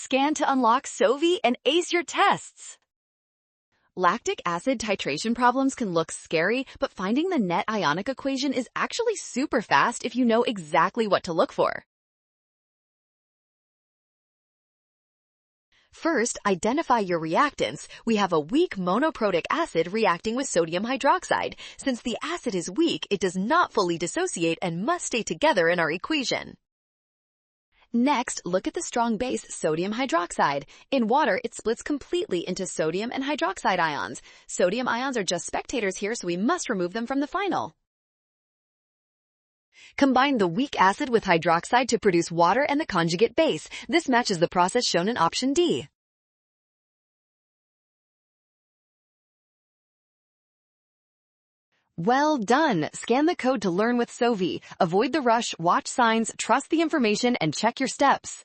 Scan to unlock Sovi and ace your tests. Lactic acid titration problems can look scary, but finding the net ionic equation is actually super fast if you know exactly what to look for. First, identify your reactants. We have a weak monoprotic acid reacting with sodium hydroxide. Since the acid is weak, it does not fully dissociate and must stay together in our equation. Next, look at the strong base sodium hydroxide. In water, it splits completely into sodium and hydroxide ions. Sodium ions are just spectators here, so we must remove them from the final. Combine the weak acid with hydroxide to produce water and the conjugate base. This matches the process shown in option D. Well done! Scan the code to learn with Sovi. Avoid the rush, watch signs, trust the information, and check your steps.